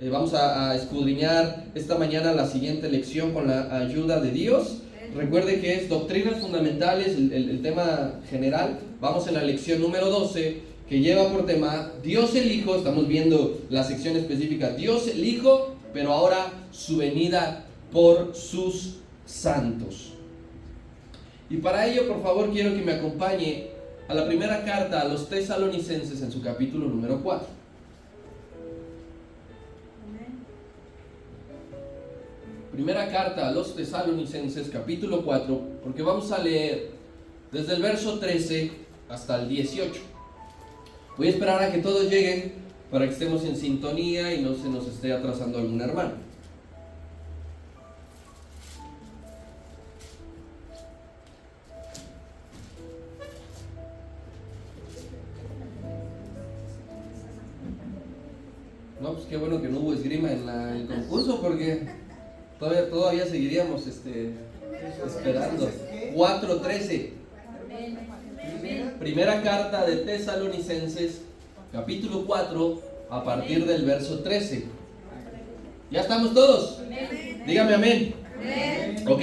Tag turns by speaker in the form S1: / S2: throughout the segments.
S1: Vamos a escudriñar esta mañana la siguiente lección con la ayuda de Dios. Recuerde que es doctrinas fundamentales, el tema general. Vamos en la lección número 12, que lleva por tema Dios el Hijo. Estamos viendo la sección específica Dios el Hijo, pero ahora su venida por sus santos. Y para ello, por favor, quiero que me acompañe a la primera carta a los Tesalonicenses en su capítulo número 4. Primera carta a los Tesalonicenses, capítulo 4, porque vamos a leer desde el verso 13 hasta el 18. Voy a esperar a que todos lleguen para que estemos en sintonía y no se nos esté atrasando algún hermano. No, pues qué bueno que no hubo esgrima en el concurso, porque todavía seguiríamos esperando. 4:13. Primera carta de Tesalonicenses, capítulo 4, a partir del verso 13. ¿Ya estamos todos? Dígame amén. Ok,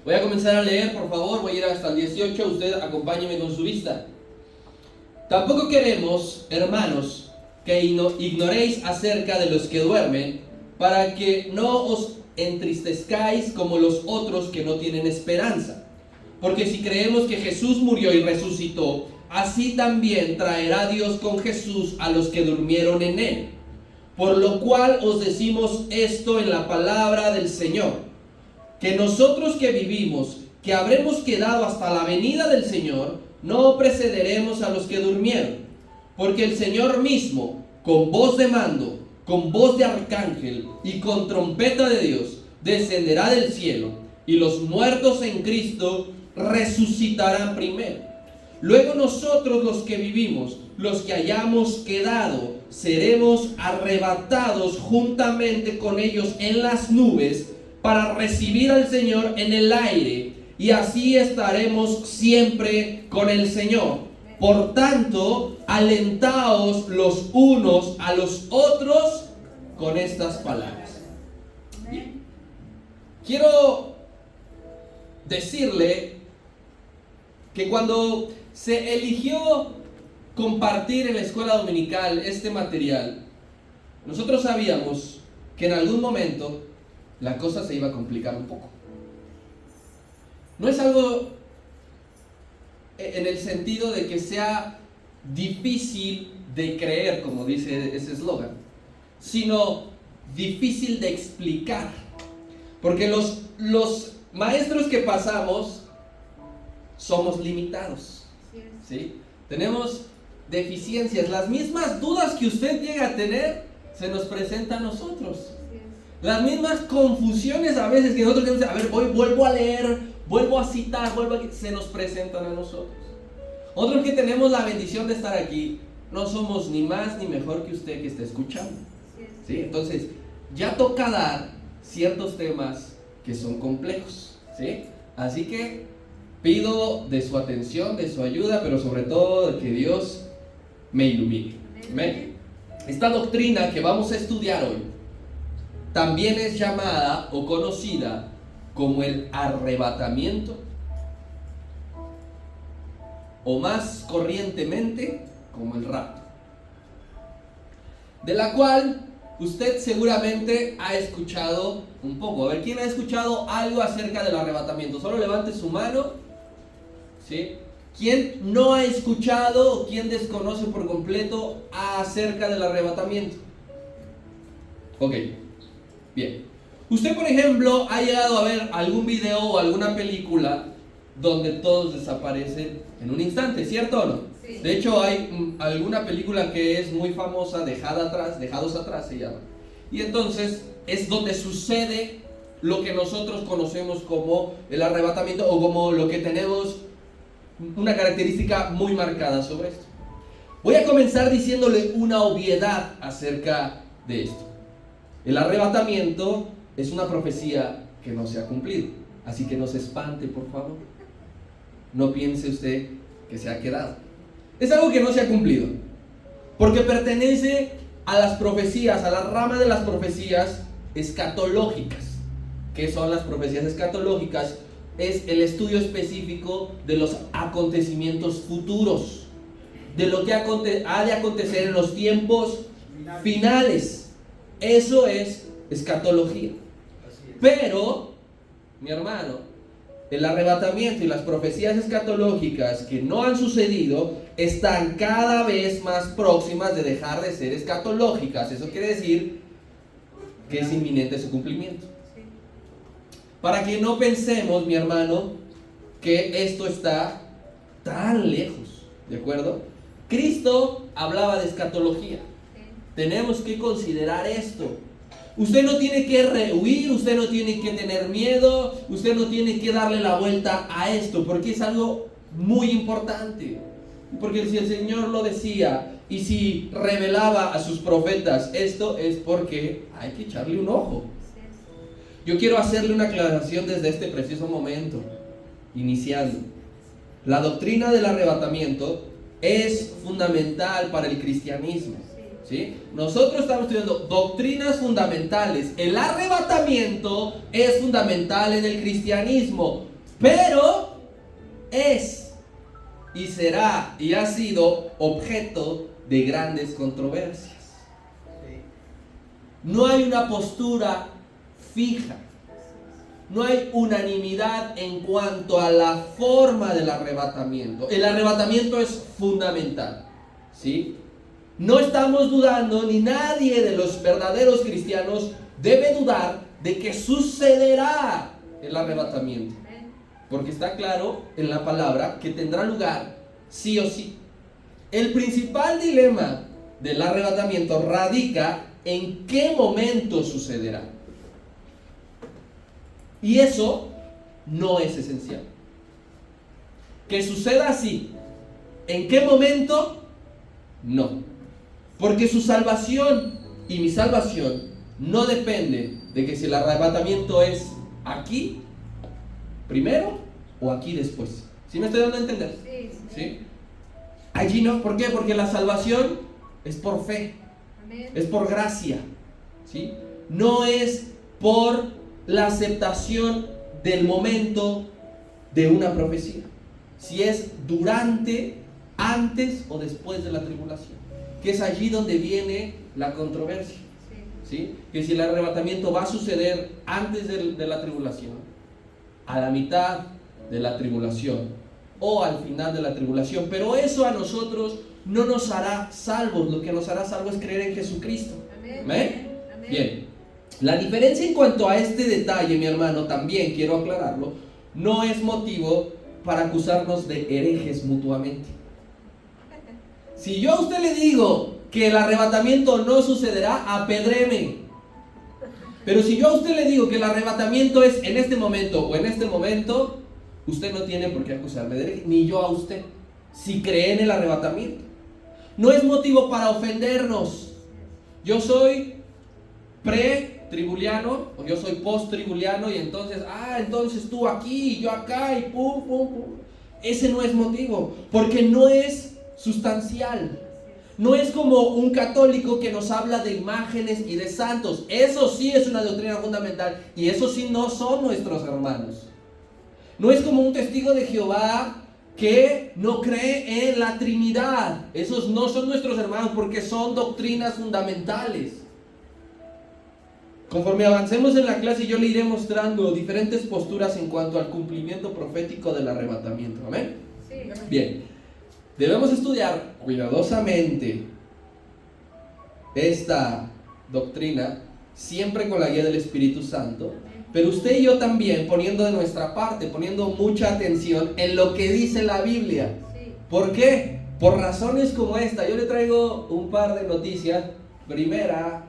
S1: voy a comenzar a leer, por favor. Voy a ir hasta el 18. Usted acompáñeme con su vista. Tampoco queremos, hermanos, que ignoréis acerca de los que duermen, para que no os entristezcáis como los otros que no tienen esperanza. Porque si creemos que Jesús murió y resucitó, así también traerá Dios con Jesús a los que durmieron en él. Por lo cual os decimos esto en la palabra del Señor, que nosotros que vivimos, que habremos quedado hasta la venida del Señor, no precederemos a los que durmieron. Porque el Señor mismo, con voz de mando, con voz de arcángel y con trompeta de Dios, descenderá del cielo, y los muertos en Cristo resucitarán primero. Luego nosotros los que vivimos, los que hayamos quedado, seremos arrebatados juntamente con ellos en las nubes para recibir al Señor en el aire, y así estaremos siempre con el Señor. Por tanto, alentaos los unos a los otros con estas palabras. Bien. Quiero decirle que cuando se eligió compartir en la escuela dominical este material, nosotros sabíamos que en algún momento la cosa se iba a complicar un poco. No es algo en el sentido de que sea difícil de creer, como dice ese eslogan, sino difícil de explicar. Porque los maestros que pasamos somos limitados, ¿sí? Tenemos deficiencias. Las mismas dudas que usted llega a tener se nos presentan a nosotros. Las mismas confusiones a veces que nosotros tenemos, a ver, vuelvo a leer, vuelvo a citar, se nos presentan a nosotros. Otros que tenemos la bendición de estar aquí, no somos ni más ni mejor que usted que está escuchando, ¿sí? Entonces, ya toca dar ciertos temas que son complejos, ¿sí? Así que pido de su atención, de su ayuda, pero sobre todo de que Dios me ilumine. ¿Amén? Esta doctrina que vamos a estudiar hoy también es llamada o conocida como el arrebatamiento, o más corrientemente como el rapto, de la cual usted seguramente ha escuchado un poco. A ver, ¿quién ha escuchado algo acerca del arrebatamiento? Solo levante su mano, ¿sí? ¿Quién no ha escuchado o quién desconoce por completo acerca del arrebatamiento? Ok, bien. Usted, por ejemplo, ha llegado a ver algún video o alguna película donde todos desaparecen en un instante, ¿cierto o no? Sí. De hecho, hay alguna película que es muy famosa, Dejados atrás se llama. Y entonces es donde sucede lo que nosotros conocemos como el arrebatamiento, o como lo que tenemos una característica muy marcada sobre esto. Voy a comenzar diciéndole una obviedad acerca de esto. El arrebatamiento es una profecía que no se ha cumplido, así que no se espante, por favor. No piense usted que se ha quedado. Es algo que no se ha cumplido, porque pertenece a las profecías, a la rama de las profecías escatológicas. ¿Qué son las profecías escatológicas? Es el estudio específico de los acontecimientos futuros, de lo que ha de acontecer en los tiempos finales. Eso es escatología. Pero, mi hermano, el arrebatamiento y las profecías escatológicas que no han sucedido están cada vez más próximas de dejar de ser escatológicas. Eso quiere decir que es inminente su cumplimiento. Para que no pensemos, mi hermano, que esto está tan lejos, ¿de acuerdo? Cristo hablaba de escatología. Tenemos que considerar esto. Usted no tiene que rehuir, usted no tiene que tener miedo, usted no tiene que darle la vuelta a esto, porque es algo muy importante. Porque si el Señor lo decía y si revelaba a sus profetas esto, es porque hay que echarle un ojo. Yo quiero hacerle una aclaración desde este preciso momento, iniciando. La doctrina del arrebatamiento es fundamental para el cristianismo, ¿sí? Nosotros estamos estudiando doctrinas fundamentales. El arrebatamiento es fundamental en el cristianismo, pero es y será y ha sido objeto de grandes controversias. No hay una postura fija. No hay unanimidad en cuanto a la forma del arrebatamiento. El arrebatamiento es fundamental, ¿sí? No estamos dudando, ni nadie de los verdaderos cristianos debe dudar de que sucederá el arrebatamiento, porque está claro en la palabra que tendrá lugar sí o sí. El principal dilema del arrebatamiento radica en qué momento sucederá. Y eso no es esencial. Que suceda así. ¿En qué momento? No. Porque su salvación y mi salvación no depende de que si el arrebatamiento es aquí primero o aquí después. ¿Sí me estoy dando a entender? ¿Sí? Allí no. ¿Por qué? Porque la salvación es por fe. Es por gracia. ¿Sí? No es por la aceptación del momento de una profecía, si es durante, antes o después de la tribulación, que es allí donde viene la controversia, ¿sí? Que si el arrebatamiento va a suceder antes de la tribulación, a la mitad de la tribulación o al final de la tribulación, pero eso a nosotros no nos hará salvos. Lo que nos hará salvos es creer en Jesucristo. ¿Amén? Bien. La diferencia en cuanto a este detalle, mi hermano, también quiero aclararlo, no es motivo para acusarnos de herejes mutuamente. Si yo a usted le digo que el arrebatamiento no sucederá, apedréme. Pero si yo a usted le digo que el arrebatamiento es en este momento o en este momento, usted no tiene por qué acusarme de hereje, ni yo a usted, si cree en el arrebatamiento. No es motivo para ofendernos. Yo soy pre-tribuliano, o yo soy post-tribuliano, y entonces tú aquí y yo acá y pum, pum, pum. Ese no es motivo, porque no es sustancial. No es como un católico que nos habla de imágenes y de santos. Eso sí es una doctrina fundamental, y eso sí no son nuestros hermanos. No es como un testigo de Jehová que no cree en la Trinidad. Esos no son nuestros hermanos, porque son doctrinas fundamentales. Conforme avancemos en la clase, yo le iré mostrando diferentes posturas en cuanto al cumplimiento profético del arrebatamiento. ¿Amén? Sí. Bien, debemos estudiar cuidadosamente esta doctrina, siempre con la guía del Espíritu Santo, pero usted y yo también poniendo de nuestra parte, poniendo mucha atención en lo que dice la Biblia. ¿Por qué? Por razones como esta. Yo le traigo un par de noticias. Primera,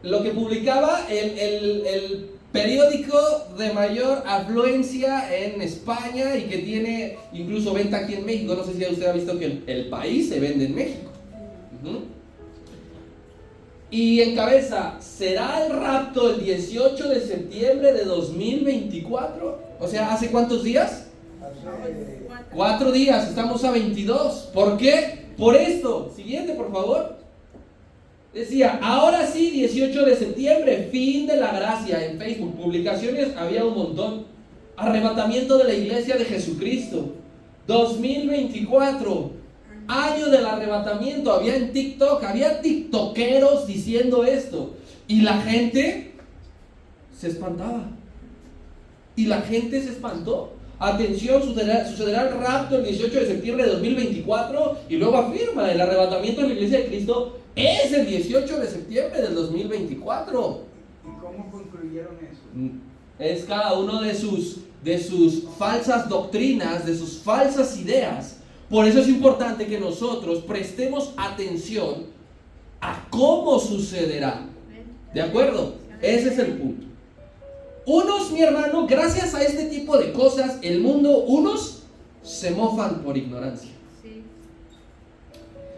S1: lo que publicaba el periódico de mayor afluencia en España y que tiene incluso venta aquí en México. No sé si usted ha visto que el País se vende en México. Y encabeza: ¿será el rapto el 18 de septiembre de 2024? O sea, ¿hace cuántos días? 4 días, estamos a 22. ¿Por qué? Por esto, siguiente por favor. Decía, ahora sí, 18 de septiembre, fin de la gracia. En Facebook, publicaciones había un montón. Arrebatamiento de la iglesia de Jesucristo. 2024, año del arrebatamiento. Había en TikTok, había tiktokeros diciendo esto. Y la gente se espantaba. Y la gente se espantó. Atención, sucederá el rapto el 18 de septiembre de 2024. Y luego afirma, el arrebatamiento de la iglesia de Cristo es el 18 de septiembre del 2024.
S2: ¿Y cómo concluyeron eso?
S1: Es cada uno de sus falsas doctrinas, de sus falsas ideas. Por eso es importante que nosotros prestemos atención a cómo sucederá. ¿De acuerdo? Ese es el punto. Unos, mi hermano, gracias a este tipo de cosas, el mundo, unos se mofan por ignorancia.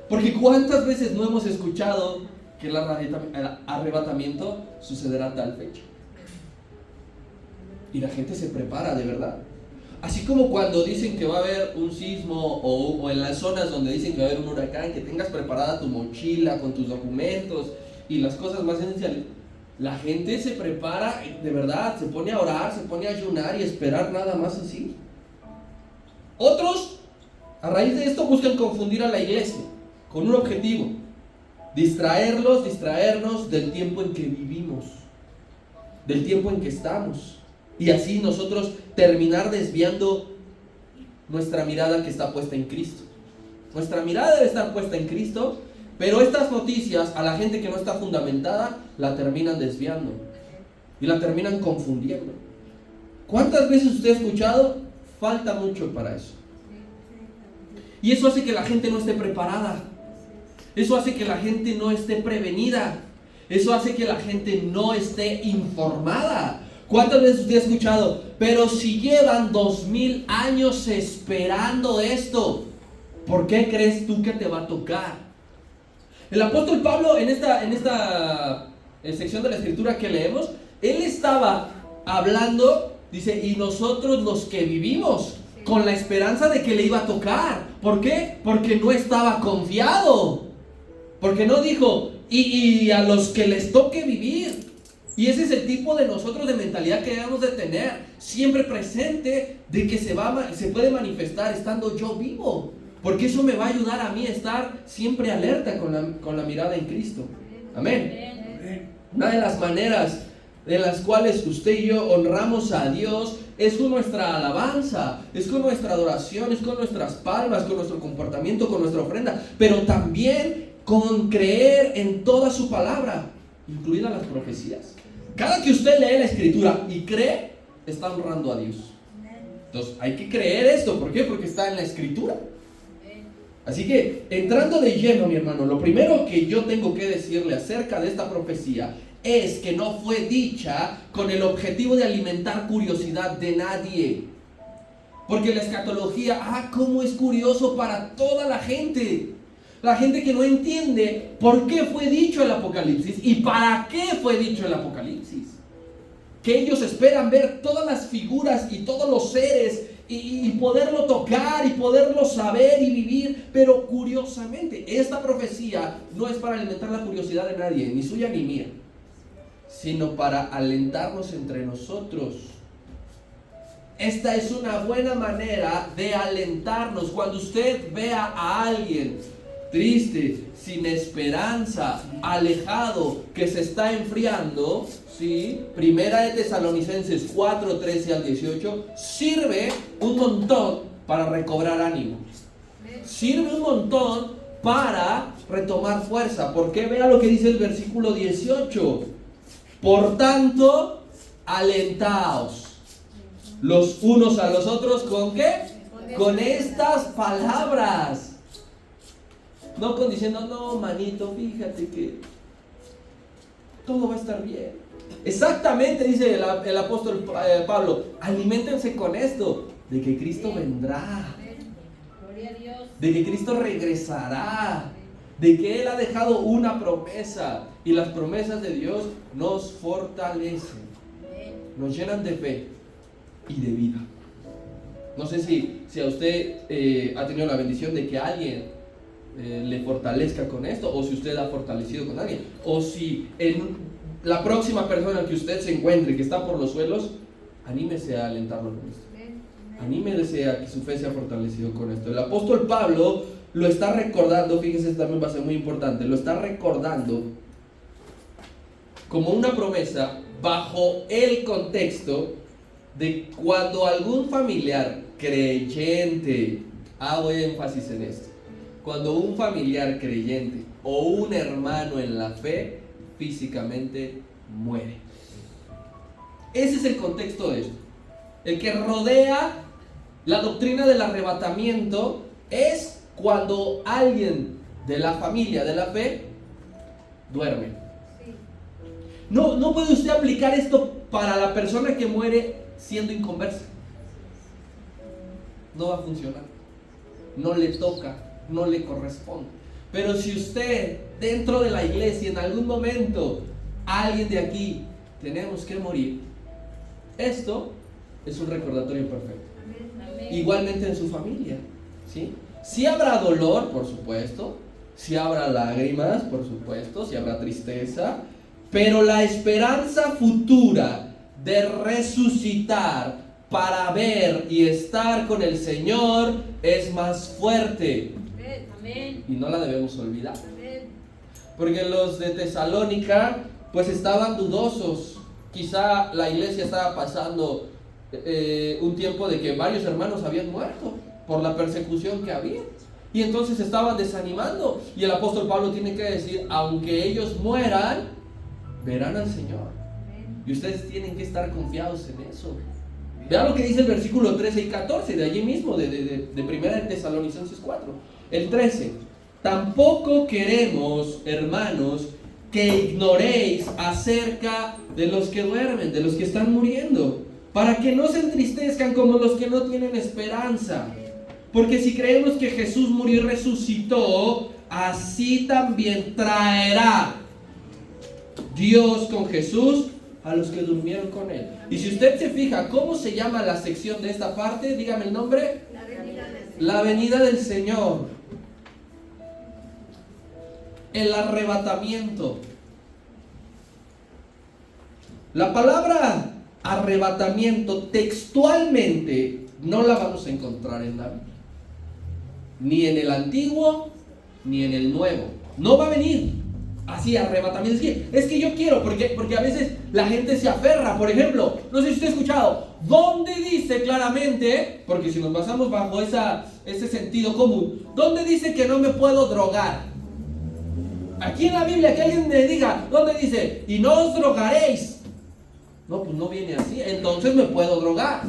S1: Porque ¿cuántas veces no hemos escuchado que el arrebatamiento sucederá a tal fecha? Y la gente se prepara de verdad. Así como cuando dicen que va a haber un sismo o en las zonas donde dicen que va a haber un huracán, que tengas preparada tu mochila con tus documentos y las cosas más esenciales. La gente se prepara, de verdad, se pone a orar, se pone a ayunar y esperar nada más así. Otros, a raíz de esto, buscan confundir a la iglesia con un objetivo: distraernos del tiempo en que vivimos, del tiempo en que estamos. Y así nosotros terminar desviando nuestra mirada que está puesta en Cristo. Nuestra mirada debe estar puesta en Cristo, pero estas noticias a la gente que no está fundamentada la terminan desviando y la terminan confundiendo. ¿Cuántas veces usted ha escuchado? Falta mucho para eso. Y eso hace que la gente no esté preparada. Eso hace que la gente no esté prevenida. Eso hace que la gente no esté informada. ¿Cuántas veces usted ha escuchado? Pero si llevan 2000 años esperando esto, ¿por qué crees tú que te va a tocar? El apóstol Pablo en esta sección de la escritura que leemos, él estaba hablando, dice, y nosotros los que vivimos con la esperanza de que le iba a tocar. ¿Por qué? Porque no estaba confiado. Porque no dijo, y a los que les toque vivir. Y ese es el tipo de nosotros de mentalidad que debemos de tener, siempre presente, de que se puede manifestar estando yo vivo. Porque eso me va a ayudar a mí a estar siempre alerta con la mirada en Cristo. Amén. Una de las maneras de las cuales usted y yo honramos a Dios es con nuestra alabanza, es con nuestra adoración, es con nuestras palmas, con nuestro comportamiento, con nuestra ofrenda, pero también con creer en toda su palabra, incluidas las profecías. Cada que usted lee la escritura y cree, está honrando a Dios. Entonces hay que creer esto. ¿Por qué? Porque está en la escritura. Así que, entrando de lleno, mi hermano, lo primero que yo tengo que decirle acerca de esta profecía es que no fue dicha con el objetivo de alimentar curiosidad de nadie. Porque la escatología, cómo es curioso para toda la gente. La gente que no entiende por qué fue dicho el Apocalipsis y para qué fue dicho el Apocalipsis. Que ellos esperan ver todas las figuras y todos los seres y poderlo tocar y poderlo saber y vivir. Pero curiosamente, esta profecía no es para alimentar la curiosidad de nadie, ni suya ni mía, sino para alentarnos entre nosotros. Esta es una buena manera de alentarnos. Cuando usted vea a alguien triste, sin esperanza, alejado, que se está enfriando, ¿sí? Primera de Tesalonicenses 4, 13 al 18, sirve un montón para recobrar ánimo. Sirve un montón para retomar fuerza. Porque vea lo que dice el versículo 18. Por tanto, alentaos los unos a los otros, ¿con qué? Con estas palabras. No con diciendo, no, manito, fíjate que todo va a estar bien. Exactamente, dice el apóstol Pablo, aliméntense con esto, de que Cristo vendrá, de que Cristo regresará, de que Él ha dejado una promesa, y las promesas de Dios nos fortalecen, nos llenan de fe y de vida. No sé si a usted ha tenido la bendición de que alguien le fortalezca con esto, o si usted ha fortalecido con alguien, o si en la próxima persona que usted se encuentre que está por los suelos, anímese a alentarlo con esto. Anímese a que su fe sea fortalecido con esto. El apóstol Pablo lo está recordando, fíjese, esto también va a ser muy importante, lo está recordando como una promesa bajo el contexto de cuando algún familiar creyente, hago énfasis en esto, cuando un familiar creyente o un hermano en la fe físicamente muere. Ese es el contexto de esto. El que rodea la doctrina del arrebatamiento es cuando alguien de la familia de la fe duerme. No puede usted aplicar esto para la persona que muere siendo inconversa. No va a funcionar. No le toca, no le corresponde. Pero si usted dentro de la iglesia en algún momento, alguien de aquí, tenemos que morir, esto es un recordatorio perfecto. Igualmente en su familia, ¿sí? Sí habrá dolor, por supuesto, sí habrá lágrimas, por supuesto, sí habrá tristeza, pero la esperanza futura de resucitar para ver y estar con el Señor es más fuerte.
S3: Amén.
S1: Y no la debemos olvidar. Porque los de Tesalónica pues estaban dudosos. Quizá la iglesia estaba pasando un tiempo de que varios hermanos habían muerto por la persecución que había, y entonces estaban desanimando, y el apóstol Pablo tiene que decir, aunque ellos mueran, verán al Señor, y ustedes tienen que estar confiados en eso. Vean lo que dice el versículo 13 y 14 de allí mismo, de 1 de Tesalonicenses 4. El 13: tampoco queremos, hermanos, que ignoréis acerca de los que duermen, de los que están muriendo, para que no se entristezcan como los que no tienen esperanza. Porque si creemos que Jesús murió y resucitó, así también traerá Dios con Jesús a los que durmieron con Él. Y si usted se fija, ¿cómo se llama la sección de esta parte? Dígame el nombre. La venida del Señor. El arrebatamiento. La palabra arrebatamiento textualmente no la vamos a encontrar en la Biblia, ni en el Antiguo ni en el Nuevo. No va a venir así arrebatamiento. Es que yo quiero, porque a veces la gente se aferra. Por ejemplo, no sé si usted ha escuchado, ¿dónde dice claramente? Porque si nos basamos bajo ese sentido común, ¿dónde dice que no me puedo drogar? Aquí en la Biblia, que alguien me diga, ¿dónde dice? Y no os drogaréis. No, pues no viene así, entonces me puedo drogar.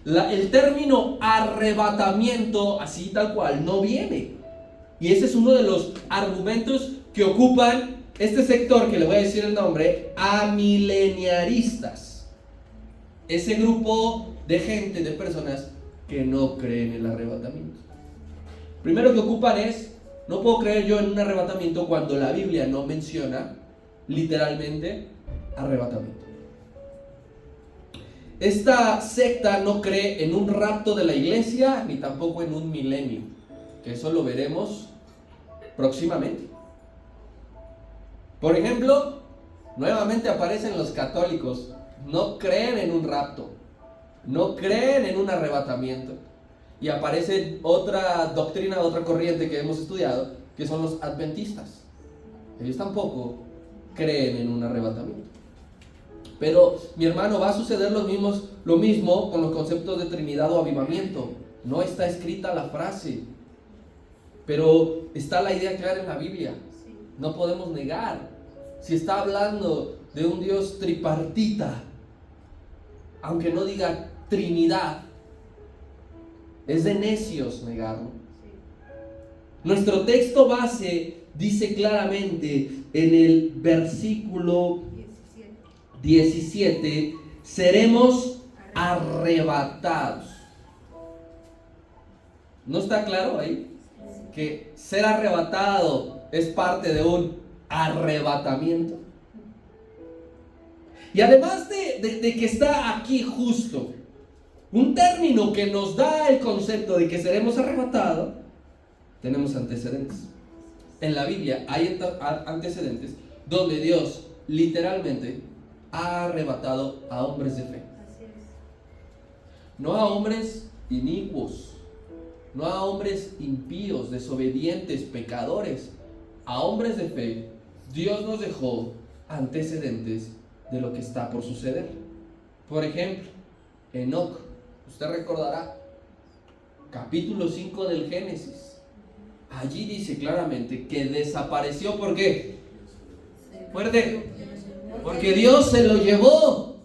S1: El término arrebatamiento, así tal cual, no viene. Y ese es uno de los argumentos que ocupan este sector, que le voy a decir el nombre, amileniaristas. Ese grupo de gente, de personas que no creen en el arrebatamiento. Primero que ocupan es, no puedo creer yo en un arrebatamiento cuando la Biblia no menciona literalmente arrebatamiento. Esta secta no cree en un rapto de la iglesia, ni tampoco en un milenio, que eso lo veremos próximamente. Por ejemplo, nuevamente aparecen los católicos, no creen en un rapto, no creen en un arrebatamiento. Y aparece otra doctrina, otra corriente que hemos estudiado, que son los adventistas. Ellos tampoco creen en un arrebatamiento. Pero, mi hermano, va a suceder lo mismo con los conceptos de Trinidad o avivamiento. No está escrita la frase, pero está la idea clara en la Biblia. No podemos negar. Si está hablando de un Dios tripartita, aunque no diga Trinidad, es de necios negarlo. Nuestro texto base dice claramente en el versículo 17, seremos arrebatados. ¿No está claro ahí? Que ser arrebatado es parte de un arrebatamiento. Y además de que está aquí justo un término que nos da el concepto de que seremos arrebatados, tenemos antecedentes. En la Biblia hay antecedentes donde Dios literalmente ha arrebatado a hombres de fe. No a hombres inicuos, no a hombres impíos, desobedientes, pecadores. A hombres de fe, Dios nos dejó antecedentes de lo que está por suceder. Por ejemplo, Enoc, usted recordará, capítulo 5 del Génesis. Allí dice claramente que desapareció. ¿Por qué? Fuerte. Porque Dios se lo llevó.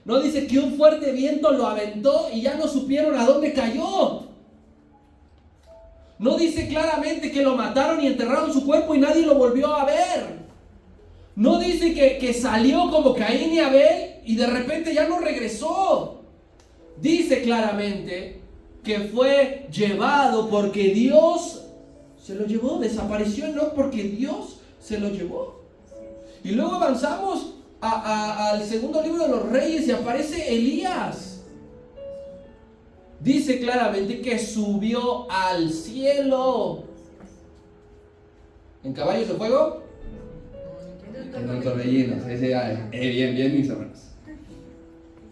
S1: No dice que un fuerte viento lo aventó y ya no supieron a dónde cayó. No dice claramente que lo mataron y enterraron su cuerpo y nadie lo volvió a ver. No dice que salió como Caín y Abel y de repente ya no regresó. Dice claramente que fue llevado porque Dios se lo llevó. Desapareció no porque Dios se lo llevó. Y luego avanzamos al segundo libro de los Reyes y aparece Elías. Dice claramente que subió al cielo. ¿En caballos de fuego? En un torbellino. Bien, mis hermanos.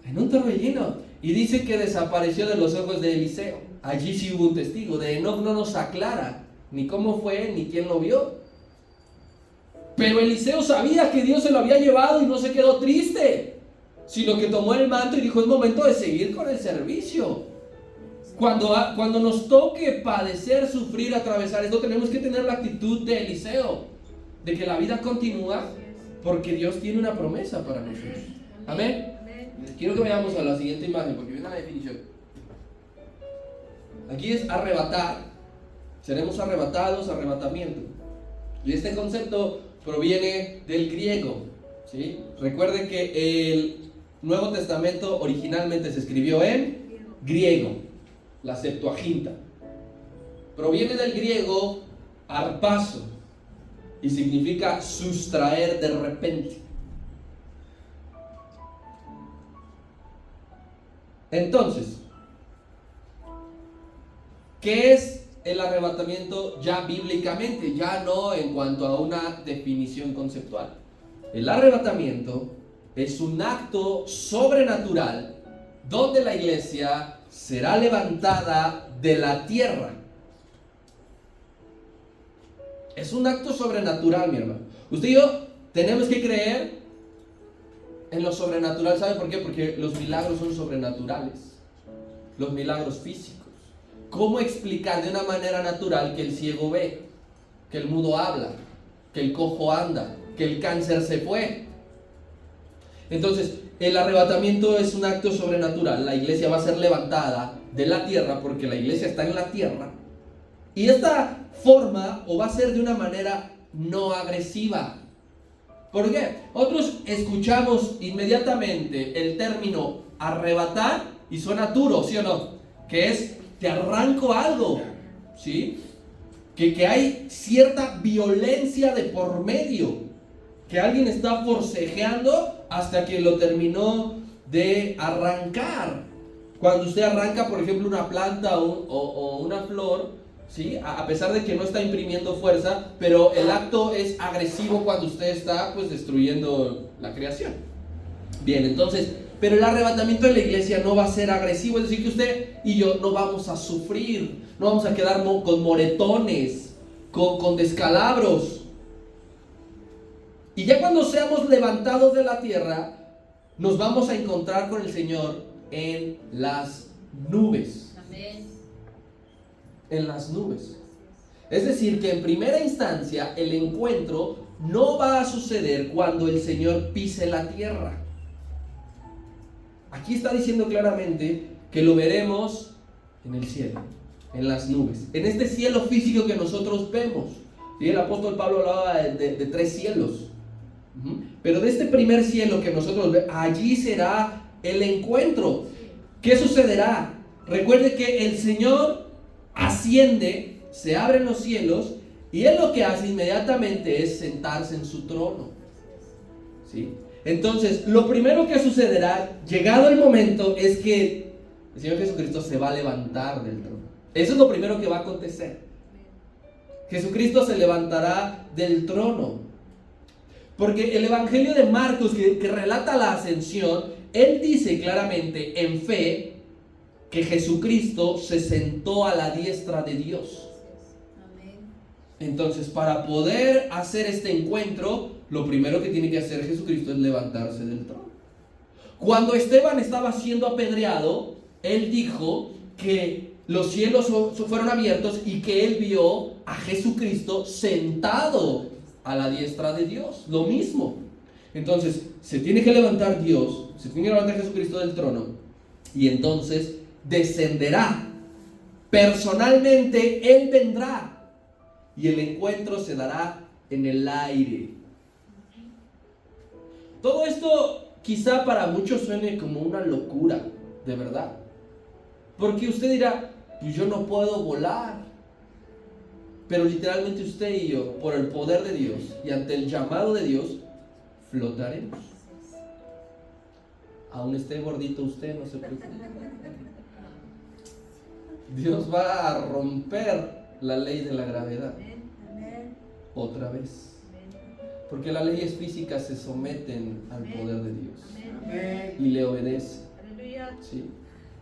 S1: En un torbellino. Y dice que desapareció de los ojos de Eliseo. Allí sí hubo un testigo. De Enoc no nos aclara ni cómo fue ni quién lo vio. Pero Eliseo sabía que Dios se lo había llevado y no se quedó triste, sino que tomó el manto y dijo: es momento de seguir con el servicio. Cuando nos toque padecer, sufrir, atravesar esto, tenemos que tener la actitud de Eliseo, de que la vida continúa porque Dios tiene una promesa para nosotros. Amén. Quiero que vayamos a la siguiente imagen porque viene la definición. Aquí es arrebatar. Seremos arrebatados, arrebatamiento. Y este concepto proviene del griego, ¿sí? Recuerden que el Nuevo Testamento originalmente se escribió en griego, la Septuaginta. Proviene del griego arpazo y significa sustraer de repente. Entonces, ¿qué es el arrebatamiento ya bíblicamente? Ya no en cuanto a una definición conceptual. El arrebatamiento es un acto sobrenatural donde la iglesia será levantada de la tierra. Es un acto sobrenatural, mi hermano. Usted y yo tenemos que creer en lo sobrenatural. ¿Sabe por qué? Porque los milagros son sobrenaturales. Los milagros físicos. ¿Cómo explicar de una manera natural que el ciego ve, que el mudo habla, que el cojo anda, que el cáncer se fue? Entonces, el arrebatamiento es un acto sobrenatural. La iglesia va a ser levantada de la tierra porque la iglesia está en la tierra. Y esta forma va a ser de una manera no agresiva. ¿Por qué? Otros escuchamos inmediatamente el término arrebatar y suena duro, ¿sí o no? Que es: te arranco algo, ¿sí? Que hay cierta violencia de por medio, que alguien está forcejeando hasta que lo terminó de arrancar. Cuando usted arranca, por ejemplo, una planta o una flor, ¿sí? A pesar de que no está imprimiendo fuerza, pero el acto es agresivo cuando usted está, pues, destruyendo la creación. Bien, entonces, pero el arrebatamiento de la iglesia no va a ser agresivo, es decir, que usted y yo no vamos a sufrir, no vamos a quedar con moretones, con descalabros. Y ya cuando seamos levantados de la tierra, nos vamos a encontrar con el Señor en las nubes. Amén. En las nubes. Es decir, que en primera instancia el encuentro no va a suceder cuando el Señor pise la tierra. Aquí está diciendo claramente que lo veremos en el cielo, en las nubes, en este cielo físico que nosotros vemos. ¿Sí? El apóstol Pablo hablaba de 3 cielos. Pero de este primer cielo que nosotros vemos, allí será el encuentro. ¿Qué sucederá? Recuerde que el Señor asciende, se abren los cielos y Él lo que hace inmediatamente es sentarse en su trono. ¿Sí? Entonces, lo primero que sucederá, llegado el momento, es que el Señor Jesucristo se va a levantar del trono. Eso es lo primero que va a acontecer. Jesucristo se levantará del trono. Porque el Evangelio de Marcos, que relata la ascensión, él dice claramente en fe que Jesucristo se sentó a la diestra de Dios. Entonces, para poder hacer este encuentro, lo primero que tiene que hacer Jesucristo es levantarse del trono. Cuando Esteban estaba siendo apedreado, él dijo que los cielos fueron abiertos y que él vio a Jesucristo sentado a la diestra de Dios. Lo mismo. Entonces, se tiene que levantar Dios, se tiene que levantar Jesucristo del trono, y entonces descenderá. Personalmente, Él vendrá. Y el encuentro se dará en el aire. Todo esto quizá para muchos suene como una locura, de verdad. Porque usted dirá, pues yo no puedo volar. Pero literalmente usted y yo, por el poder de Dios y ante el llamado de Dios, flotaremos. Aún esté gordito usted, no se preocupe. Dios va a romper la ley de la gravedad otra vez, porque las leyes físicas se someten al poder de Dios y le obedecen, ¿sí?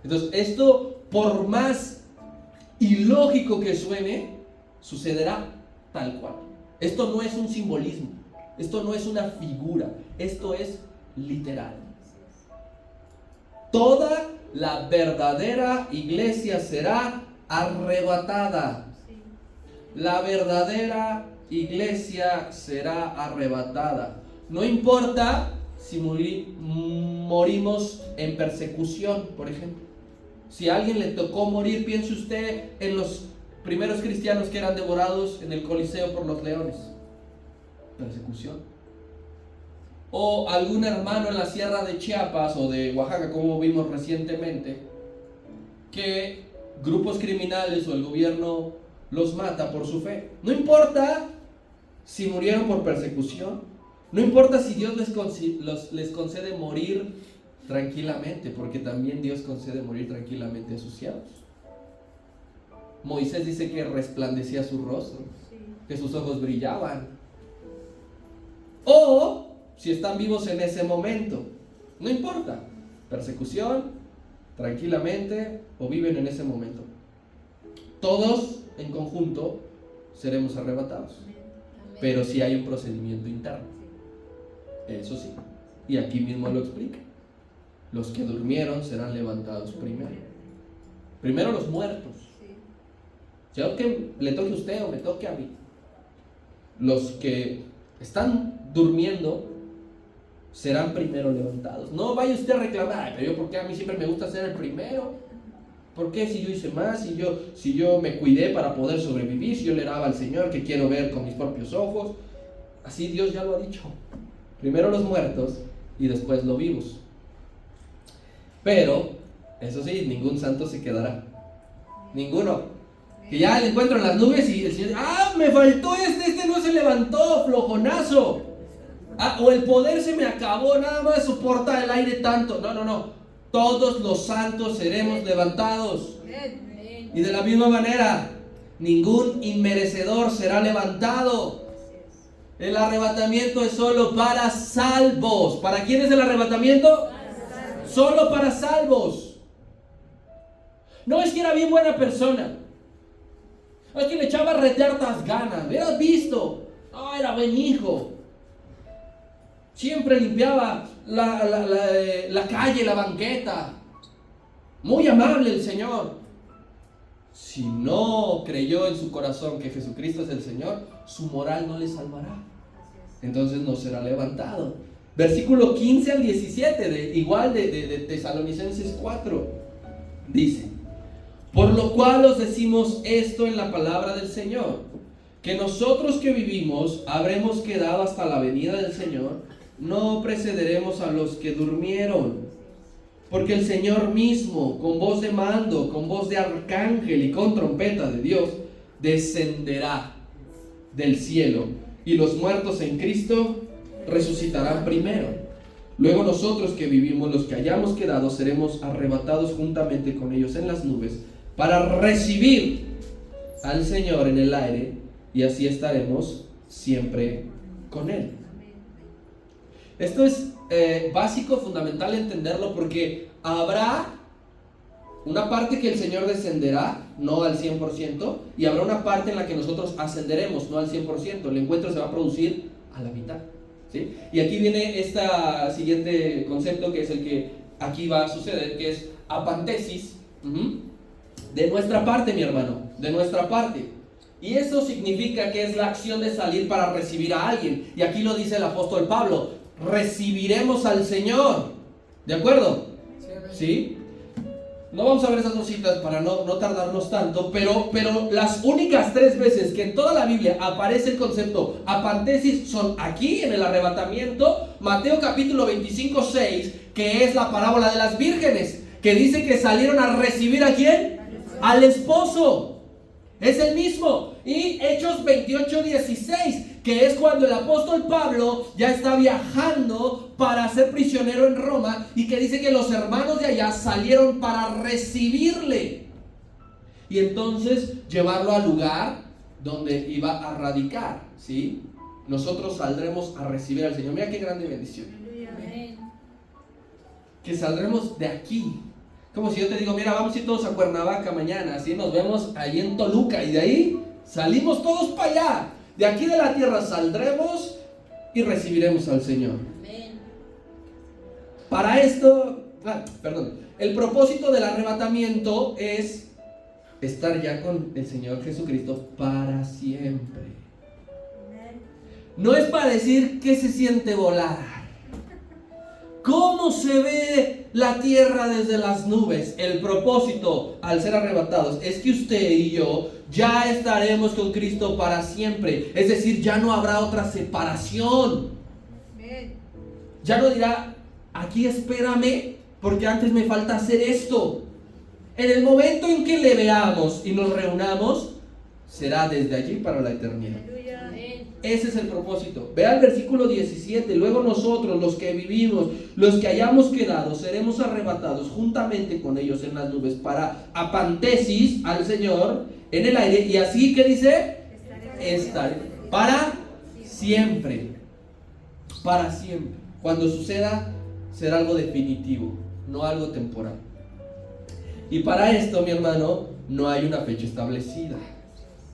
S1: Entonces esto, por más ilógico que suene, sucederá tal cual. Esto no es un simbolismo, esto no es una figura, esto es literal. Toda la verdadera iglesia será arrebatada. La verdadera iglesia será arrebatada. No importa si morimos en persecución, por ejemplo. Si a alguien le tocó morir, piense usted en los primeros cristianos que eran devorados en el Coliseo por los leones. Persecución. O algún hermano en la sierra de Chiapas o de Oaxaca, como vimos recientemente, que grupos criminales o el gobierno los mata por su fe. No importa si murieron por persecución, no importa si Dios les concede morir tranquilamente, porque también Dios concede morir tranquilamente a sus siervos. Moisés dice que resplandecía su rostro, que sus ojos brillaban. O si están vivos en ese momento, no importa, persecución, tranquilamente, o viven en ese momento. Todos en conjunto seremos arrebatados. Pero sí hay un procedimiento interno. Eso sí. Y aquí mismo lo explica. Los que durmieron serán levantados primero. Primero los muertos. Sea que le toque a usted o me toque a mí. Los que están durmiendo serán primero levantados. No vaya usted a reclamar, pero yo, ¿por qué a mí siempre me gusta ser el primero? ¿Por qué si yo hice más? Si yo me cuidé para poder sobrevivir, si yo le daba al Señor que quiero ver con mis propios ojos. Así Dios ya lo ha dicho. Primero los muertos y después los vivos. Pero, eso sí, ningún santo se quedará. Ninguno. Que ya le encuentro en las nubes y el Señor, me faltó este no se levantó, flojonazo. O el poder se me acabó, nada más soporta el aire tanto. No. Todos los santos seremos levantados. Y de la misma manera, ningún inmerecedor será levantado. El arrebatamiento es solo para salvos. ¿Para quién es el arrebatamiento? Solo para salvos. No es que era bien buena persona. No es que le echaba hartas ganas. Hubieras visto. Era buen hijo. Siempre limpiaba la calle, la banqueta. Muy amable el Señor. Si no creyó en su corazón que Jesucristo es el Señor, su moral no le salvará. Entonces no será levantado. Versículo 15 al 17, de Tesalonicenses 4, dice: por lo cual os decimos esto en la palabra del Señor, que nosotros que vivimos habremos quedado hasta la venida del Señor, no precederemos a los que durmieron. Porque el Señor mismo, con voz de mando, con voz de arcángel y con trompeta de Dios, descenderá del cielo, y los muertos en Cristo resucitarán primero. Luego nosotros que vivimos, los que hayamos quedado, seremos arrebatados juntamente con ellos en las nubes, para recibir al Señor en el aire, y así estaremos siempre con Él. Esto es básico, fundamental entenderlo, porque habrá una parte que el Señor descenderá, no al 100%, y habrá una parte en la que nosotros ascenderemos, no al 100%. El encuentro se va a producir a la mitad, ¿sí? Y aquí viene este siguiente concepto, que es el que aquí va a suceder, que es apantesis, de nuestra parte, mi hermano, de nuestra parte. Y eso significa que es la acción de salir para recibir a alguien. Y aquí lo dice el apóstol Pablo: recibiremos al Señor. ¿De acuerdo? ¿Sí? No vamos a ver esas dos citas para no tardarnos tanto, pero las únicas 3 veces que en toda la Biblia aparece el concepto apantesis son aquí, en el arrebatamiento, Mateo capítulo 25, 6, que es la parábola de las vírgenes, que dice que salieron a recibir ¿a quién? Al esposo. Es el mismo. Y Hechos 28, 16, que es cuando el apóstol Pablo ya está viajando para ser prisionero en Roma, y que dice que los hermanos de allá salieron para recibirle y entonces llevarlo al lugar donde iba a radicar, ¿sí? Nosotros saldremos a recibir al Señor. Mira qué grande bendición. Que saldremos de aquí. Como si yo te digo: mira, vamos a ir todos a Cuernavaca mañana, ¿sí? Nos vemos ahí en Toluca, y de ahí salimos todos para allá. De aquí de la tierra saldremos y recibiremos al Señor. Amén. Para esto, el propósito del arrebatamiento es estar ya con el Señor Jesucristo para siempre. No es para decir qué se siente volar, cómo se ve la tierra desde las nubes. El propósito al ser arrebatados es que usted y yo ya estaremos con Cristo para siempre. Es decir, ya no habrá otra separación. Ya no dirá: aquí espérame porque antes me falta hacer esto. En el momento en que le veamos y nos reunamos, será desde allí para la eternidad. Ese es el propósito. Vea el versículo 17. Luego nosotros, los que vivimos, los que hayamos quedado, seremos arrebatados juntamente con ellos en las nubes para apantesis al Señor en el aire. Y así, ¿qué dice? Estar para siempre. Para siempre. Cuando suceda, será algo definitivo, no algo temporal. Y para esto, mi hermano, no hay una fecha establecida.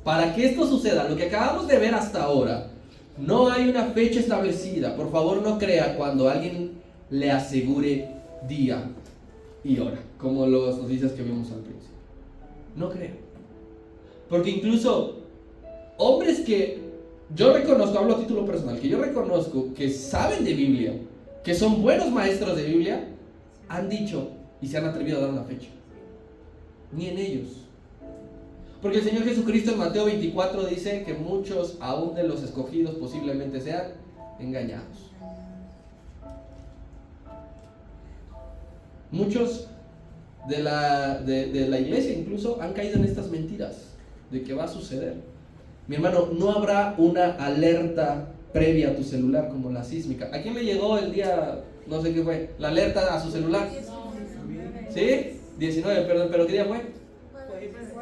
S1: Para que esto suceda, lo que acabamos de ver hasta ahora, no hay una fecha establecida. Por favor, no crea cuando alguien le asegure día y hora, como las noticias que vimos al principio. No crea. Porque incluso hombres que yo reconozco, hablo a título personal, que yo reconozco que saben de Biblia, que son buenos maestros de Biblia, han dicho y se han atrevido a dar una fecha. Ni en ellos. Porque el Señor Jesucristo en Mateo 24 dice que muchos, aún de los escogidos, posiblemente sean engañados. Muchos de la iglesia incluso han caído en estas mentiras de que va a suceder. Mi hermano, no habrá una alerta previa a tu celular como la sísmica. ¿A quién le llegó el día, no sé qué fue, la alerta a su celular? ¿Sí? 19, perdón, ¿pero qué día fue?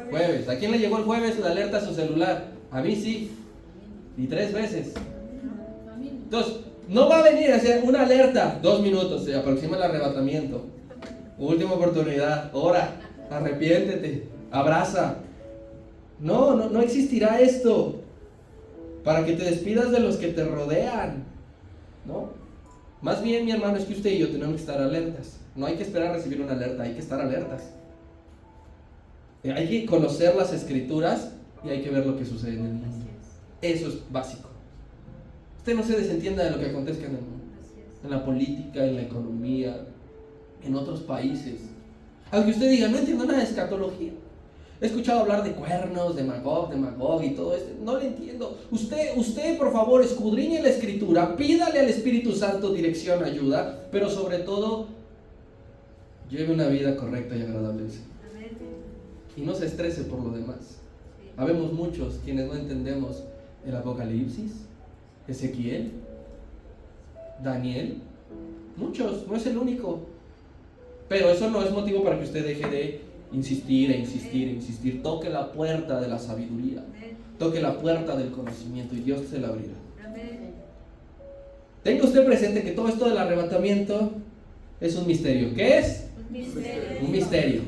S1: Jueves. ¿A quién le llegó el jueves la alerta a su celular? A mí sí. Y 3 veces. Entonces, no va a venir a hacer una alerta. 2 minutos, se aproxima el arrebatamiento. Última oportunidad. Ora, arrepiéntete, abraza. No existirá esto. Para que te despidas de los que te rodean. ¿No? Más bien, mi hermano, es que usted y yo tenemos que estar alertas. No hay que esperar a recibir una alerta, hay que estar alertas. Hay que conocer las escrituras y hay que ver lo que sucede en el mundo. Eso es básico. Usted no se desentienda de lo que acontezca en el mundo, en la política, en la economía, en otros países. Aunque usted diga: no entiendo nada de escatología, he escuchado hablar de cuernos, de Magog y todo esto, no le entiendo. Usted por favor escudriñe la escritura, pídale al Espíritu Santo dirección, ayuda, pero sobre todo lleve una vida correcta y agradable al Señor. Y no se estrese por lo demás. Habemos muchos quienes no entendemos el Apocalipsis, Ezequiel, Daniel. Muchos, no es el único. Pero eso no es motivo para que usted deje de insistir e insistir e insistir. Toque la puerta de la sabiduría, toque la puerta del conocimiento y Dios se la abrirá. Tenga usted presente que todo esto del arrebatamiento es un misterio. ¿Qué es? Un misterio.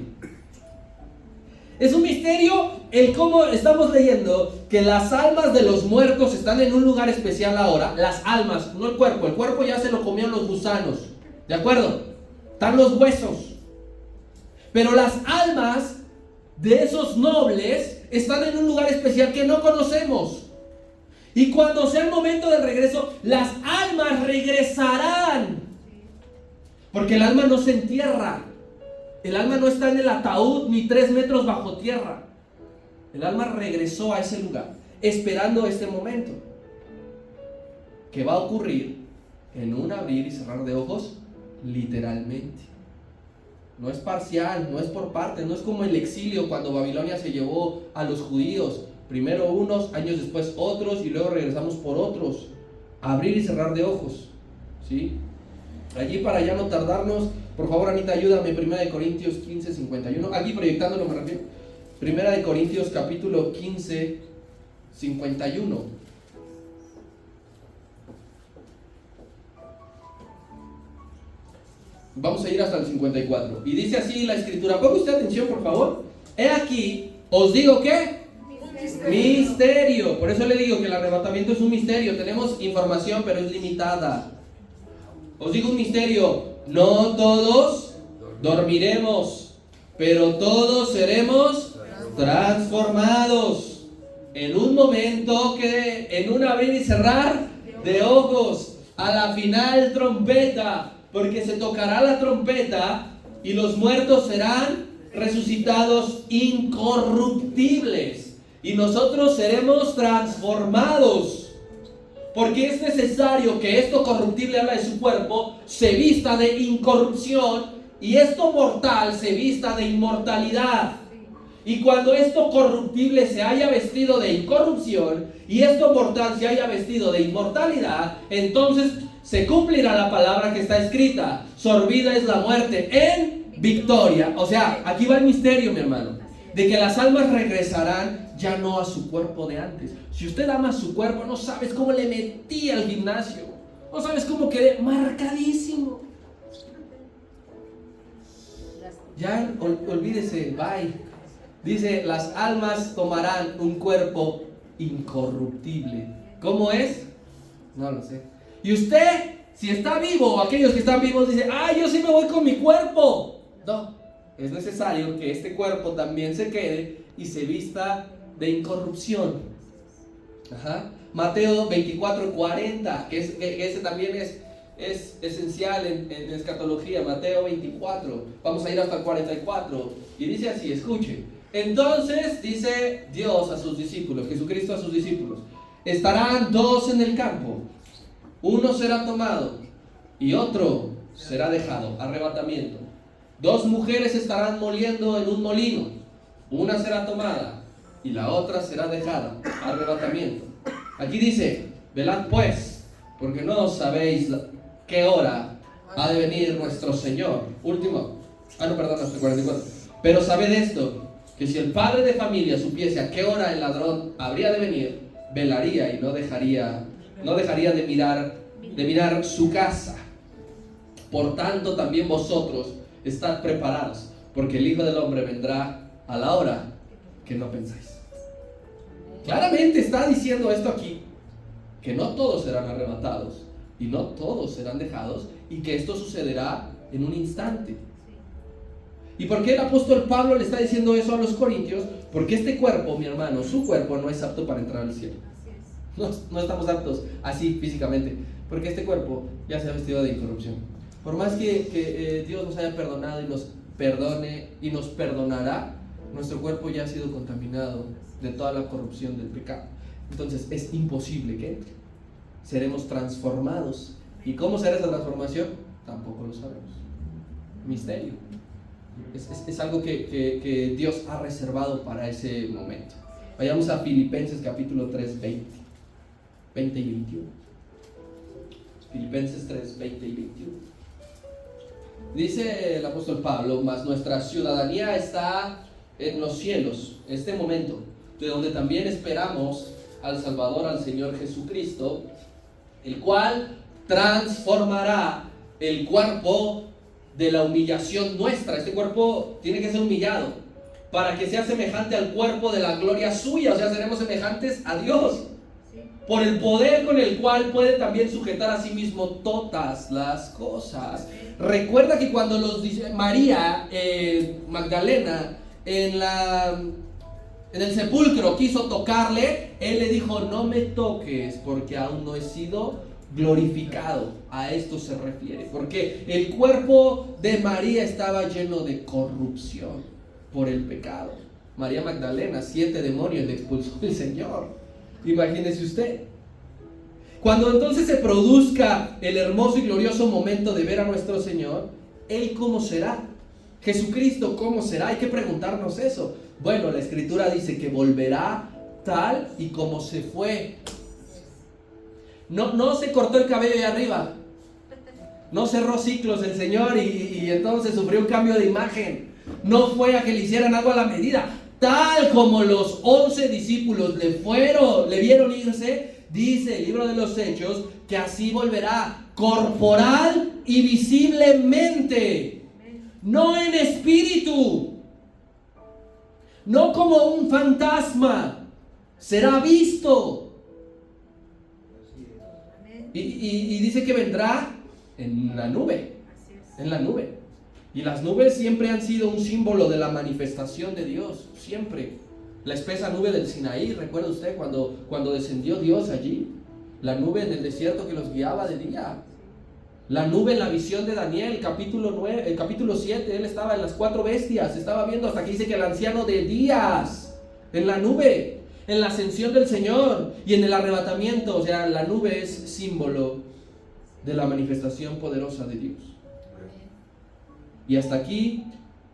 S1: Es un misterio el cómo estamos leyendo que las almas de los muertos están en un lugar especial ahora. Las almas, no el cuerpo. El cuerpo ya se lo comieron los gusanos. ¿De acuerdo? Están los huesos. Pero las almas de esos nobles están en un lugar especial que no conocemos. Y cuando sea el momento del regreso, las almas regresarán. Porque el alma no se entierra. El alma no está en el ataúd ni 3 metros bajo tierra. El alma regresó a ese lugar, esperando este momento, que va a ocurrir en un abrir y cerrar de ojos, literalmente. No es parcial, no es por partes, no es como el exilio cuando Babilonia se llevó a los judíos. Primero unos, años después otros, y luego regresamos por otros. Abrir y cerrar de ojos, ¿sí? Allí, para ya no tardarnos, por favor, Anita, ayúdame. 1 Corintios 15, 51. Aquí proyectándolo me refiero. 1 Corintios capítulo 15, 51. Vamos a ir hasta el 54. Y dice así la escritura. Ponga usted atención, por favor. He aquí, os digo que misterio. Por eso le digo que el arrebatamiento es un misterio. Tenemos información, pero es limitada. Os digo un misterio. No todos dormiremos, pero todos seremos transformados en un momento, en un abrir y cerrar de ojos, a la final trompeta, porque se tocará la trompeta y los muertos serán resucitados incorruptibles y nosotros seremos transformados. Porque es necesario que esto corruptible, habla de su cuerpo, se vista de incorrupción y esto mortal se vista de inmortalidad. Y cuando esto corruptible se haya vestido de incorrupción y esto mortal se haya vestido de inmortalidad, entonces se cumplirá la palabra que está escrita: sorbida es la muerte en victoria. O sea, aquí va el misterio, mi hermano, de que las almas regresarán ya no a su cuerpo de antes. Si usted ama su cuerpo, no sabes cómo le metí al gimnasio, no sabes cómo quedé marcadísimo. Ya olvídese, bye. Dice, las almas tomarán un cuerpo incorruptible. ¿Cómo es? No lo sé. Y usted, si está vivo, o aquellos que están vivos, dice, yo sí me voy con mi cuerpo. No, es necesario que este cuerpo también se quede y se vista de incorrupción. Mateo 24, 40, que ese también es esencial en escatología. Mateo 24, vamos a ir hasta el 44, y dice así, escuche. Entonces dice Dios a sus discípulos, Jesucristo a sus discípulos: estarán 2 en el campo, uno será tomado y otro será dejado. Arrebatamiento. 2 mujeres estarán moliendo en un molino, una será tomada y la otra será dejada. Arrebatamiento. Aquí dice: velad pues, porque no sabéis qué hora ha de venir nuestro Señor. Último. Hasta 44. Pero sabed esto, que si el padre de familia supiese a qué hora el ladrón habría de venir, velaría y no dejaría de mirar su casa. Por tanto, también vosotros estad preparados, porque el Hijo del Hombre vendrá a la hora que no pensáis. Claramente está diciendo esto aquí, que no todos serán arrebatados y no todos serán dejados, y que esto sucederá en un instante. ¿Y por qué el apóstol Pablo le está diciendo eso a los corintios? Porque este cuerpo, mi hermano, su cuerpo no es apto para entrar al cielo. No estamos aptos así físicamente, porque este cuerpo ya se ha vestido de incorrupción. Por más que Dios nos haya perdonado y nos perdone y nos perdonará, nuestro cuerpo ya ha sido contaminado de toda la corrupción del pecado. Entonces es imposible que entre. Seremos transformados. ¿Y cómo será esa transformación? Tampoco lo sabemos. Misterio. Es algo que Dios ha reservado para ese momento. Vayamos a Filipenses capítulo 3, 20 y 21. Filipenses 3, 20 y 21. Dice el apóstol Pablo, mas nuestra ciudadanía está en los cielos, este momento, de donde también esperamos al Salvador, al Señor Jesucristo, el cual transformará el cuerpo de la humillación nuestra. Este cuerpo tiene que ser humillado para que sea semejante al cuerpo de la gloria suya, o sea, seremos semejantes a Dios, por el poder con el cual puede también sujetar a sí mismo todas las cosas. Recuerda que cuando María Magdalena en el sepulcro quiso tocarle, él le dijo, no me toques porque aún no he sido glorificado. A esto se refiere, porque el cuerpo de María estaba lleno de corrupción por el pecado. María Magdalena, 7 demonios le expulsó el Señor. Imagínese usted. Cuando entonces se produzca el hermoso y glorioso momento de ver a nuestro Señor, ¿Él cómo será? Jesucristo, ¿cómo será? Hay que preguntarnos eso. Bueno, la Escritura dice que volverá tal y como se fue. No se cortó el cabello de arriba. No cerró ciclos el Señor y entonces sufrió un cambio de imagen. No fue a que le hicieran algo a la medida. Tal como los 11 discípulos le vieron irse, dice el libro de los Hechos, que así volverá, corporal y visiblemente, no en espíritu, no como un fantasma, será visto. Y dice que vendrá en la nube, en la nube. Y las nubes siempre han sido un símbolo de la manifestación de Dios, siempre. La espesa nube del Sinaí, ¿recuerda usted cuando descendió Dios allí? La nube en el desierto que los guiaba de día. La nube en la visión de Daniel, capítulo 7, él estaba en las 4 bestias, estaba viendo hasta que dice que el anciano de días, en la nube, en la ascensión del Señor y en el arrebatamiento. O sea, la nube es símbolo de la manifestación poderosa de Dios. Y hasta aquí,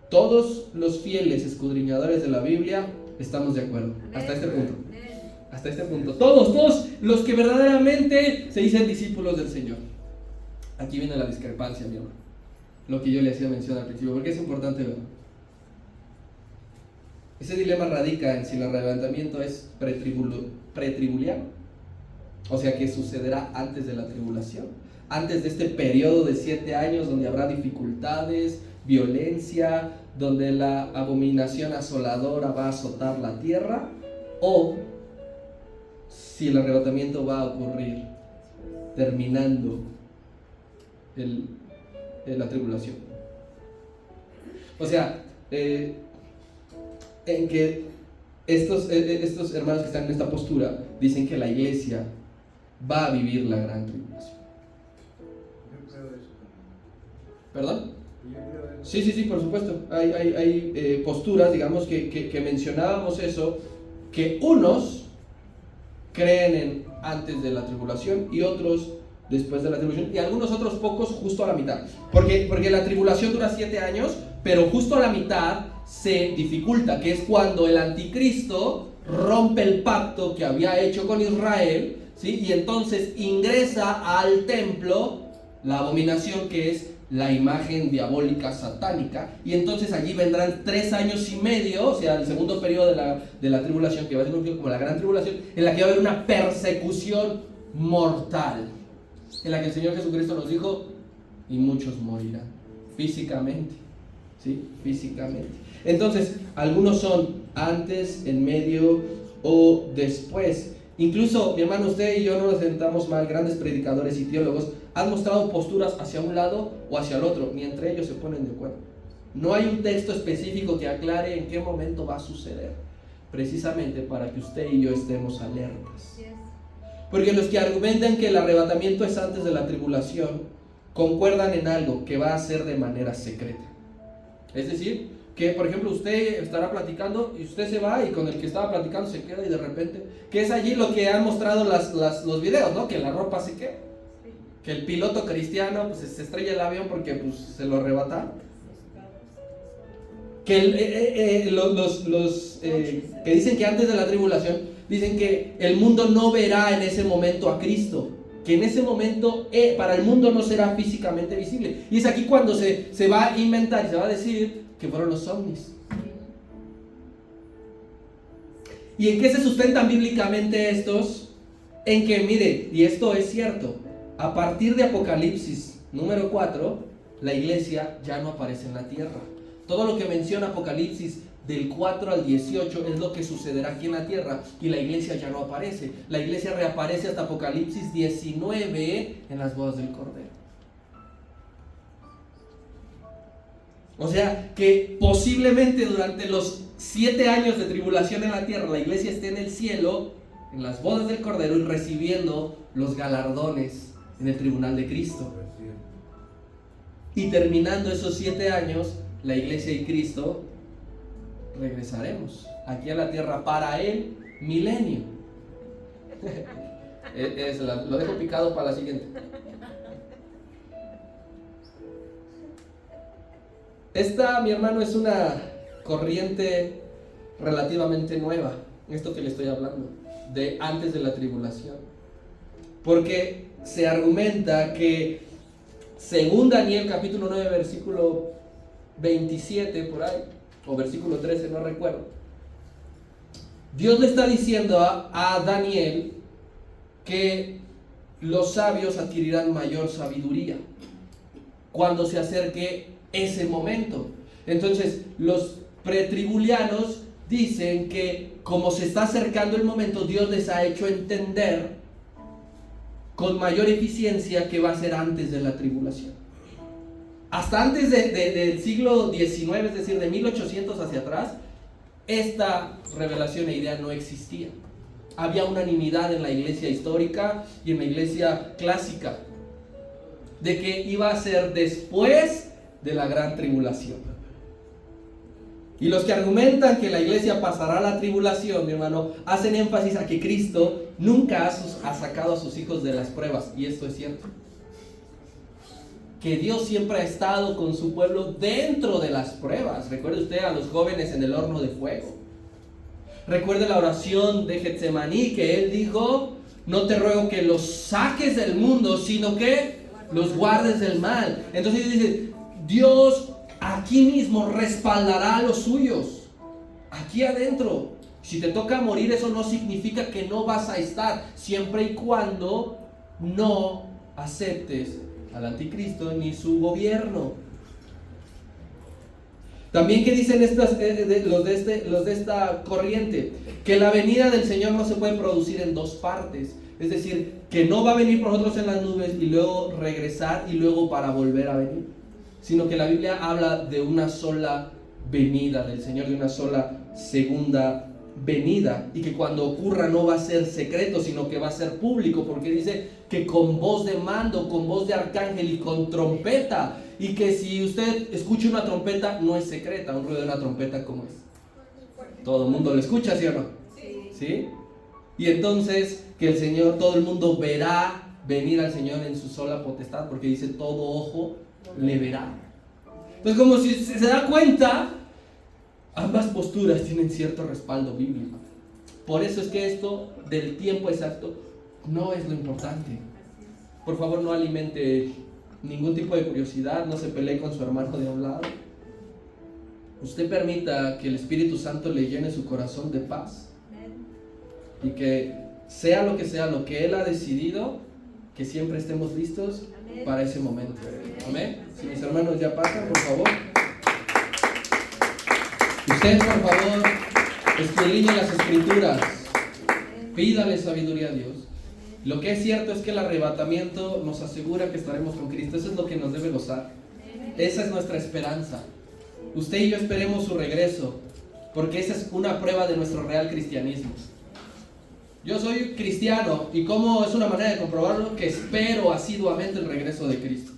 S1: todos los fieles escudriñadores de la Biblia estamos de acuerdo. Hasta este punto. Hasta este punto. Todos los que verdaderamente se dicen discípulos del Señor. Aquí viene la discrepancia, mi hermano. Lo que yo le hacía mención al principio, porque es importante ver. Ese dilema radica en si el arrebatamiento es pretribuliano, o sea que sucederá antes de la tribulación, antes de este periodo de 7 años donde habrá dificultades, violencia, donde la abominación asoladora va a azotar la tierra, o si el arrebatamiento va a ocurrir terminando la tribulación. O sea, en que estos hermanos que están en esta postura dicen que la iglesia va a vivir la gran tribulación. ¿Perdón? Sí, por supuesto. Hay posturas, digamos, que mencionábamos eso, que unos creen en antes de la tribulación y otros después de la tribulación, y algunos otros pocos justo a la mitad. Porque la tribulación dura 7 años, pero justo a la mitad se dificulta, que es cuando el anticristo rompe el pacto que había hecho con Israel, ¿sí? Y entonces ingresa al templo la abominación, que es la imagen diabólica satánica, y entonces allí vendrán 3 años y medio, o sea, el segundo periodo de la tribulación, que va a ser conocido como la gran tribulación, en la que va a haber una persecución mortal, en la que el Señor Jesucristo nos dijo, y muchos morirán, físicamente, ¿sí? Físicamente. Entonces, algunos son antes, en medio o después. Incluso, mi hermano, usted y yo no nos sentamos mal, grandes predicadores y teólogos han mostrado posturas hacia un lado o hacia el otro, ni entre ellos se ponen de acuerdo. No hay un texto específico que aclare en qué momento va a suceder, precisamente para que usted y yo estemos alertas. Porque los que argumentan que el arrebatamiento es antes de la tribulación, concuerdan en algo que va a ser de manera secreta. Es decir, que por ejemplo usted estará platicando y usted se va y con el que estaba platicando se queda, y de repente, que es allí lo que han mostrado los videos, ¿no? Que la ropa se queda, que el piloto cristiano pues se estrella el avión porque pues se lo arrebataron, que los que dicen que antes de la tribulación dicen que el mundo no verá en ese momento a Cristo, que en ese momento para el mundo no será físicamente visible. Y es aquí cuando se va a inventar y se va a decir que fueron los ovnis. ¿Y en qué se sustentan bíblicamente estos? En que, mire, y esto es cierto, a partir de Apocalipsis número 4, la iglesia ya no aparece en la tierra. Todo lo que menciona Apocalipsis del 4 al 18 es lo que sucederá aquí en la tierra, y la iglesia ya no aparece. La iglesia reaparece hasta Apocalipsis 19 en las bodas del Cordero. O sea que posiblemente durante los 7 años de tribulación en la tierra, la iglesia esté en el cielo, en las bodas del Cordero, y recibiendo los galardones en el tribunal de Cristo. Y terminando esos 7 años, la iglesia y Cristo regresaremos aquí a la tierra para el milenio. Lo dejo picado para la siguiente. Esta, mi hermano, es una corriente relativamente nueva, esto que le estoy hablando, de antes de la tribulación. Porque se argumenta que, según Daniel capítulo 9, versículo 27, por ahí, o versículo 13, no recuerdo, Dios le está diciendo a Daniel que los sabios adquirirán mayor sabiduría cuando se acerque ese momento. Entonces, los pretribulianos dicen que como se está acercando el momento, Dios les ha hecho entender con mayor eficiencia que va a ser antes de la tribulación. Hasta antes del siglo XIX, es decir, de 1800 hacia atrás, esta revelación e idea no existía. Había unanimidad en la iglesia histórica y en la iglesia clásica de que iba a ser después de la gran tribulación. Y los que argumentan que la iglesia pasará la tribulación, mi hermano, hacen énfasis a que Cristo nunca ha sacado a sus hijos de las pruebas, y esto es cierto. Que Dios siempre ha estado con su pueblo dentro de las pruebas. Recuerde usted a los jóvenes en el horno de fuego. Recuerde la oración de Getsemaní, que él dijo: no te ruego que los saques del mundo, sino que los guardes del mal. Entonces dice, Dios aquí mismo respaldará a los suyos, aquí adentro. Si te toca morir, eso no significa que no vas a estar, siempre y cuando no aceptes al anticristo ni su gobierno. También, ¿qué dicen los de esta corriente? Que la venida del Señor no se puede producir en dos partes. Es decir, que no va a venir por nosotros en las nubes y luego regresar y luego para volver a venir, sino que la Biblia habla de una sola venida del Señor, de una sola segunda venida, y que cuando ocurra no va a ser secreto, sino que va a ser público, porque dice que con voz de mando, con voz de arcángel y con trompeta, y que si usted escucha una trompeta no es secreta. Un ruido de una trompeta, ¿cómo es? Todo el mundo lo escucha, ¿sí o no? ¿Sí? Y entonces que el Señor, todo el mundo verá venir al Señor en su sola potestad, porque dice todo ojo le verá. Entonces, como si se da cuenta, ambas posturas tienen cierto respaldo bíblico. Por eso es que esto del tiempo exacto no es lo importante. Por favor, no alimente ningún tipo de curiosidad, no se pelee con su hermano de a un lado. Usted permita que el Espíritu Santo le llene su corazón de paz, y que sea lo que Él ha decidido, que siempre estemos listos para ese momento. Amén. Si mis hermanos ya pasan, por favor. Usted, por favor, escudriñe las Escrituras, pídale sabiduría a Dios. Lo que es cierto es que el arrebatamiento nos asegura que estaremos con Cristo. Eso es lo que nos debe gozar. Esa es nuestra esperanza. Usted y yo esperemos su regreso, porque esa es una prueba de nuestro real cristianismo. Yo soy cristiano, y ¿cómo es una manera de comprobarlo? Que espero asiduamente el regreso de Cristo.